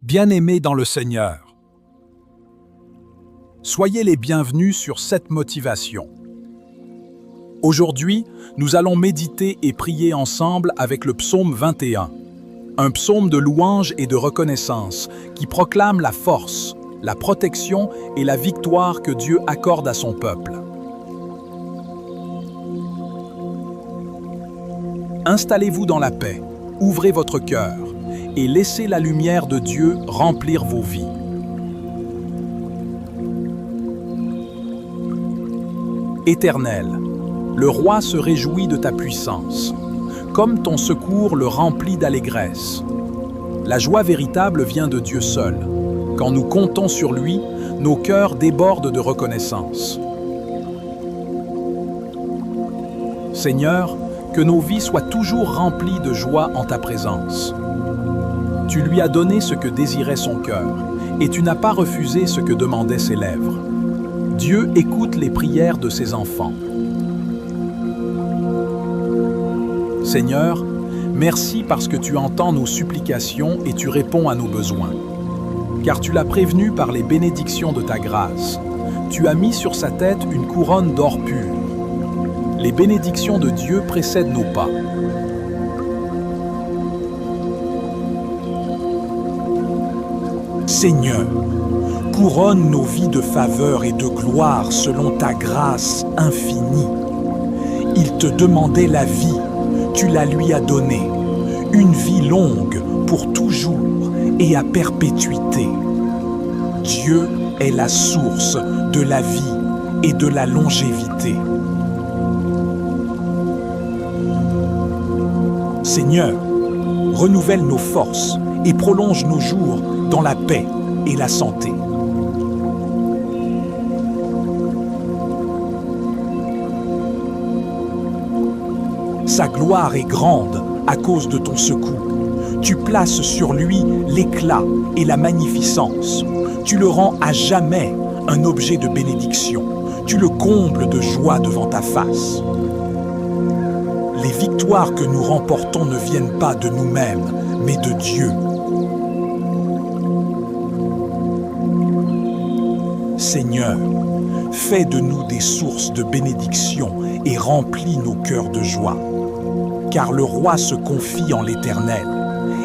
Bien-aimés dans le Seigneur, soyez les bienvenus sur cette motivation. Aujourd'hui, nous allons méditer et prier ensemble avec le psaume 21, un psaume de louange et de reconnaissance qui proclame la force, la protection et la victoire que Dieu accorde à son peuple. Installez-vous dans la paix, ouvrez votre cœur et laissez la lumière de Dieu remplir vos vies. Éternel, le roi se réjouit de ta puissance, comme ton secours le remplit d'allégresse. La joie véritable vient de Dieu seul. Quand nous comptons sur lui, nos cœurs débordent de reconnaissance. Seigneur, que nos vies soient toujours remplies de joie en ta présence. Tu lui as donné ce que désirait son cœur, et tu n'as pas refusé ce que demandaient ses lèvres. Dieu écoute les prières de ses enfants. Seigneur, merci parce que tu entends nos supplications et tu réponds à nos besoins. Car tu l'as prévenu par les bénédictions de ta grâce. Tu as mis sur sa tête une couronne d'or pur. Les bénédictions de Dieu précèdent nos pas. Seigneur, couronne nos vies de faveur et de gloire selon ta grâce infinie. Il te demandait la vie, tu la lui as donnée, une vie longue pour toujours et à perpétuité. Dieu est la source de la vie et de la longévité. Seigneur, renouvelle nos forces et prolonge nos jours dans la paix et la santé. Sa gloire est grande à cause de ton secours. Tu places sur lui l'éclat et la magnificence. Tu le rends à jamais un objet de bénédiction. Tu le combles de joie devant ta face. Les victoires que nous remportons ne viennent pas de nous-mêmes, mais de Dieu. Seigneur, fais de nous des sources de bénédiction et remplis nos cœurs de joie. Car le roi se confie en l'Éternel,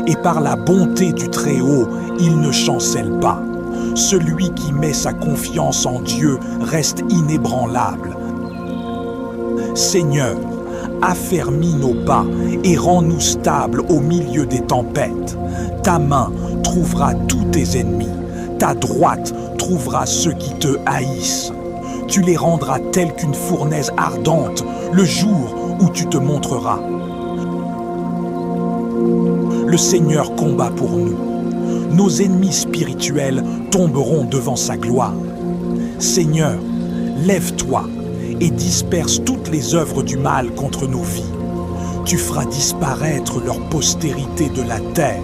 et par la bonté du Très-Haut, il ne chancelle pas. Celui qui met sa confiance en Dieu reste inébranlable. Seigneur, affermis nos pas et rends-nous stables au milieu des tempêtes. Ta main trouvera tous tes ennemis, ta droite trouvera ceux qui te haïssent. Tu les rendras tels qu'une fournaise ardente le jour où tu te montreras. Le Seigneur combat pour nous. Nos ennemis spirituels tomberont devant sa gloire. Seigneur, lève-toi et disperse toutes les œuvres du mal contre nos vies. Tu feras disparaître leur postérité de la terre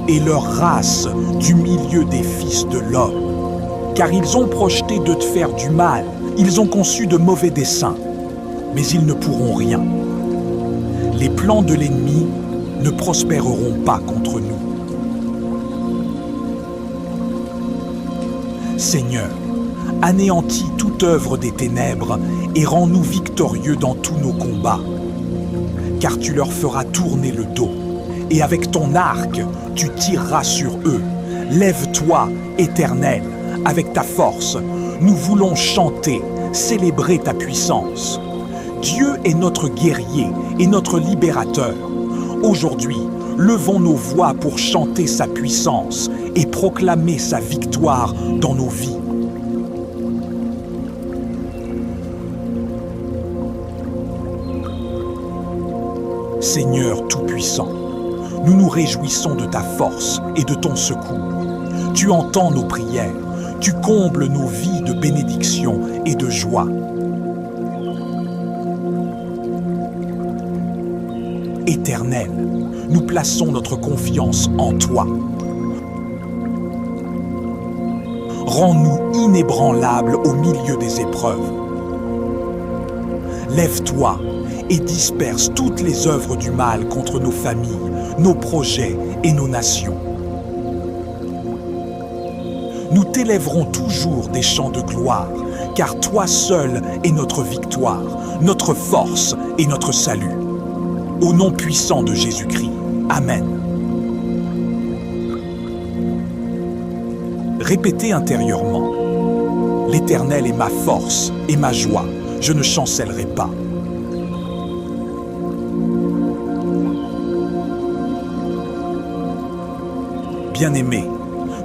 et leur race du milieu des fils de l'homme. Car ils ont projeté de te faire du mal, ils ont conçu de mauvais desseins, mais ils ne pourront rien. Les plans de l'ennemi ne prospéreront pas contre nous. Seigneur, anéantis toute œuvre des ténèbres et rends-nous victorieux dans tous nos combats. Car tu leur feras tourner le dos, et avec ton arc, tu tireras sur eux. Lève-toi, Éternel, avec ta force. Nous voulons chanter, célébrer ta puissance. Dieu est notre guerrier et notre libérateur. Aujourd'hui, levons nos voix pour chanter sa puissance et proclamer sa victoire dans nos vies. Seigneur Tout-Puissant, nous nous réjouissons de ta force et de ton secours. Tu entends nos prières, tu combles nos vies de bénédiction et de joie. Éternel, nous plaçons notre confiance en toi. Rends-nous inébranlables au milieu des épreuves. Lève-toi et disperse toutes les œuvres du mal contre nos familles, nos projets et nos nations. Nous t'élèverons toujours des chants de gloire, car toi seul est notre victoire, notre force et notre salut. Au nom puissant de Jésus-Christ. Amen. Répétez intérieurement. L'Éternel est ma force et ma joie. Je ne chancellerai pas. Bien-aimés,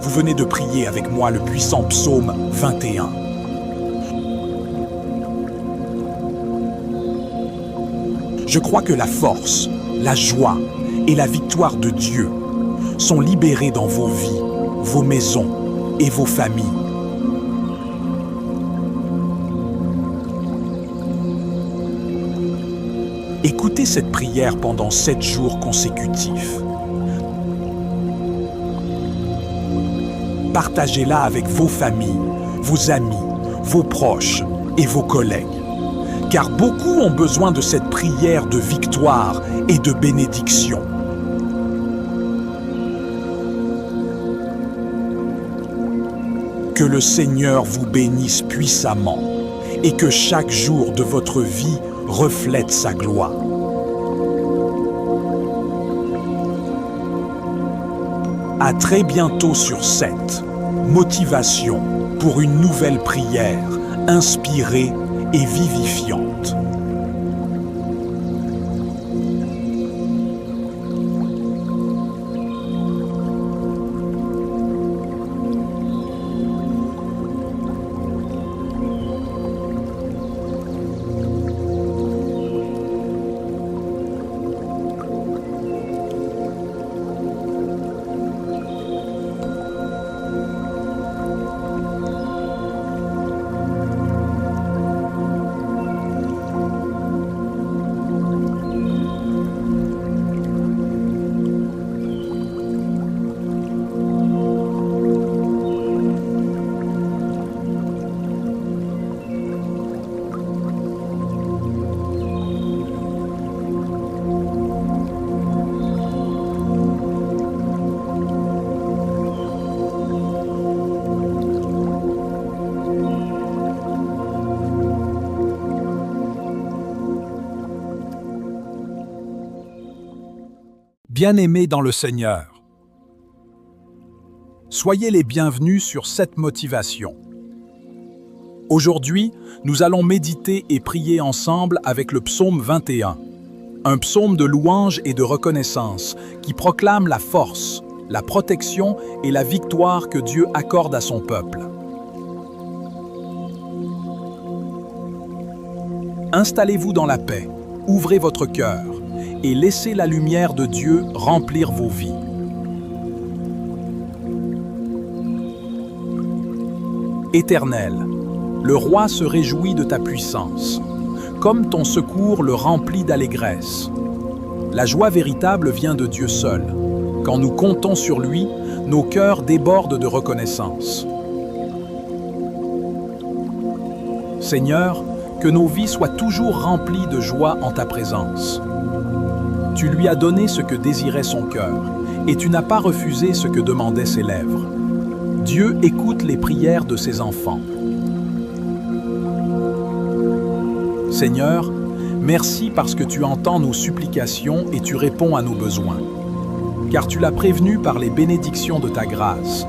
vous venez de prier avec moi le puissant psaume 21. Je crois que la force, la joie et la victoire de Dieu sont libérées dans vos vies, vos maisons et vos familles. Écoutez cette prière pendant 7 jours consécutifs. Partagez-la avec vos familles, vos amis, vos proches et vos collègues. Car beaucoup ont besoin de cette prière de victoire et de bénédiction. Que le Seigneur vous bénisse puissamment et que chaque jour de votre vie reflète sa gloire. À très bientôt sur 7. Motivation pour une nouvelle prière inspirée et vivifiante. Bien-aimés dans le Seigneur, soyez les bienvenus sur cette motivation. Aujourd'hui, nous allons méditer et prier ensemble avec le psaume 21, un psaume de louange et de reconnaissance qui proclame la force, la protection et la victoire que Dieu accorde à son peuple. Installez-vous dans la paix, ouvrez votre cœur et laissez la lumière de Dieu remplir vos vies. Éternel, le roi se réjouit de ta puissance, comme ton secours le remplit d'allégresse. La joie véritable vient de Dieu seul. Quand nous comptons sur lui, nos cœurs débordent de reconnaissance. Seigneur, que nos vies soient toujours remplies de joie en ta présence. Tu lui as donné ce que désirait son cœur, et tu n'as pas refusé ce que demandaient ses lèvres. Dieu écoute les prières de ses enfants. Seigneur, merci parce que tu entends nos supplications et tu réponds à nos besoins. Car tu l'as prévenu par les bénédictions de ta grâce.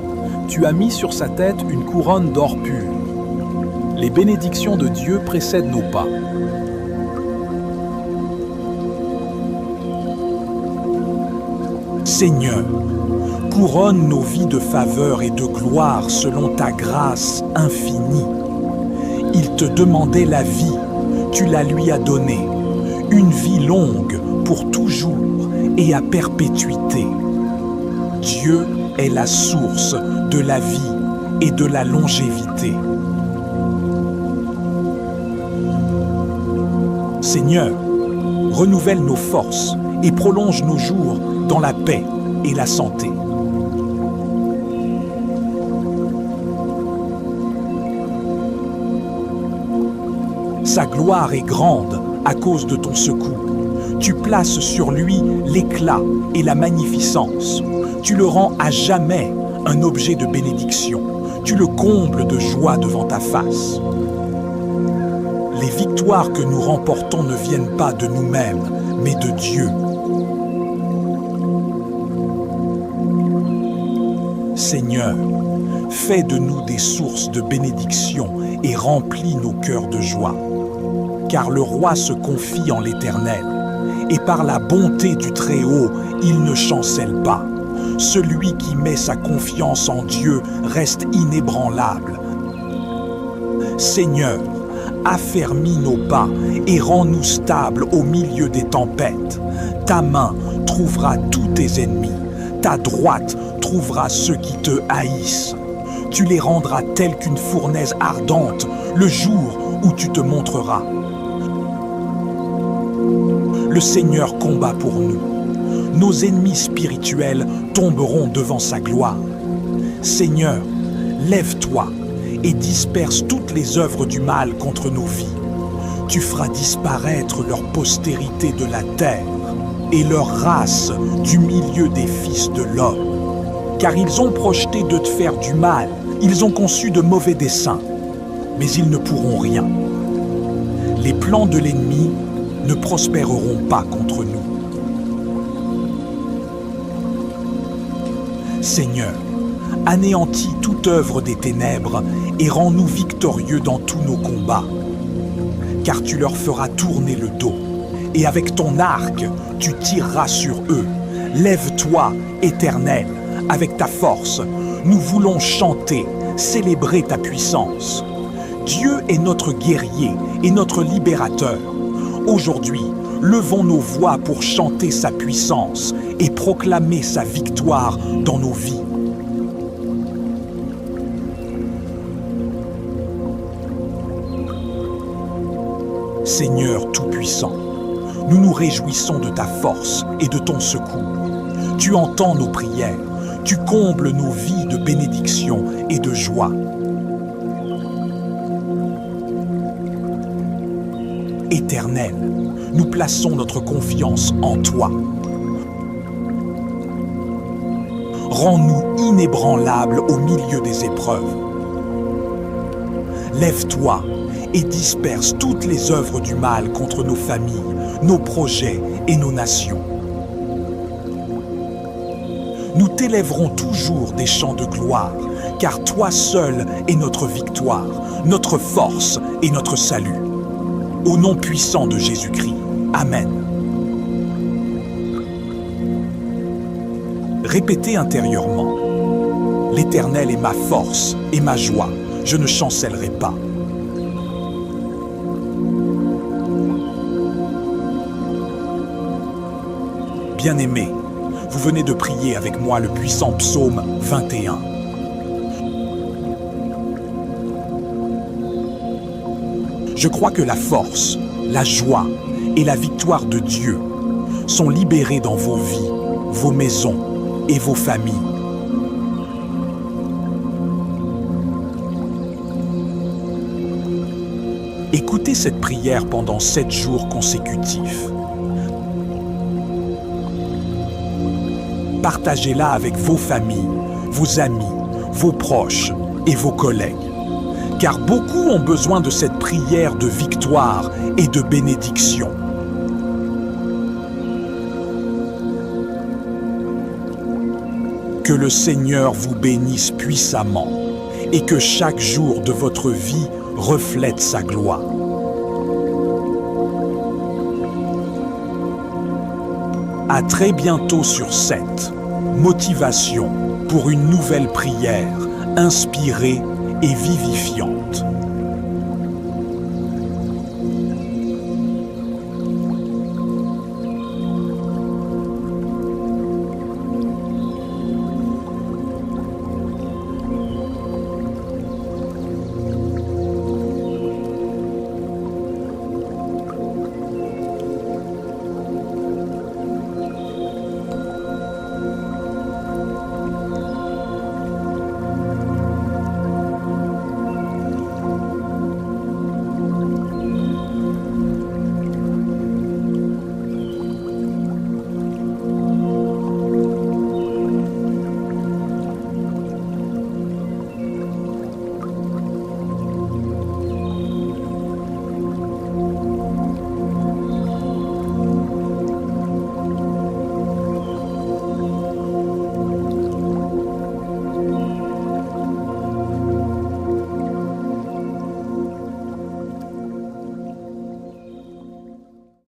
Tu as mis sur sa tête une couronne d'or pur. Les bénédictions de Dieu précèdent nos pas. Seigneur, couronne nos vies de faveur et de gloire selon ta grâce infinie. Il te demandait la vie, tu la lui as donnée, une vie longue pour toujours et à perpétuité. Dieu est la source de la vie et de la longévité. Seigneur, renouvelle nos forces et prolonge nos jours dans la paix et la santé. Sa gloire est grande à cause de ton secours. Tu places sur lui l'éclat et la magnificence. Tu le rends à jamais un objet de bénédiction. Tu le combles de joie devant ta face. Les victoires que nous remportons ne viennent pas de nous-mêmes, mais de Dieu. Seigneur, fais de nous des sources de bénédiction et remplis nos cœurs de joie. Car le roi se confie en l'Éternel, et par la bonté du Très-Haut, il ne chancelle pas. Celui qui met sa confiance en Dieu reste inébranlable. Seigneur, affermis nos pas et rends-nous stables au milieu des tempêtes. Ta main trouvera tous tes ennemis, ta droite trouvera ceux qui te haïssent. Tu les rendras tels qu'une fournaise ardente le jour où tu te montreras. Le Seigneur combat pour nous. Nos ennemis spirituels tomberont devant sa gloire. Seigneur, lève-toi et disperse toutes les œuvres du mal contre nos vies. Tu feras disparaître leur postérité de la terre et leur race du milieu des fils de l'homme. Car ils ont projeté de te faire du mal, ils ont conçu de mauvais desseins, mais ils ne pourront rien. Les plans de l'ennemi ne prospéreront pas contre nous. Seigneur, anéantis toute œuvre des ténèbres et rends-nous victorieux dans tous nos combats. Car tu leur feras tourner le dos, et avec ton arc, tu tireras sur eux. Lève-toi, Éternel, avec ta force. Nous voulons chanter, célébrer ta puissance. Dieu est notre guerrier et notre libérateur. Aujourd'hui, levons nos voix pour chanter sa puissance et proclamer sa victoire dans nos vies. Seigneur Tout-Puissant, nous nous réjouissons de ta force et de ton secours. Tu entends nos prières, tu combles nos vies de bénédiction et de joie. Éternel, nous plaçons notre confiance en toi. Rends-nous inébranlables au milieu des épreuves. Lève-toi et disperse toutes les œuvres du mal contre nos familles, nos projets et nos nations. Nous t'élèverons toujours des chants de gloire, car toi seul est notre victoire, notre force et notre salut. Au nom puissant de Jésus-Christ. Amen. Répétez intérieurement. L'Éternel est ma force et ma joie. Je ne chancellerai pas. Bien-aimés, vous venez de prier avec moi le puissant psaume 21. Je crois que la force, la joie et la victoire de Dieu sont libérées dans vos vies, vos maisons et vos familles. Écoutez cette prière pendant 7 jours consécutifs. Partagez-la avec vos familles, vos amis, vos proches et vos collègues. Car beaucoup ont besoin de cette prière de victoire et de bénédiction. Que le Seigneur vous bénisse puissamment et que chaque jour de votre vie reflète sa gloire. À très bientôt sur 7. Motivation pour une nouvelle prière inspirée et vivifiante.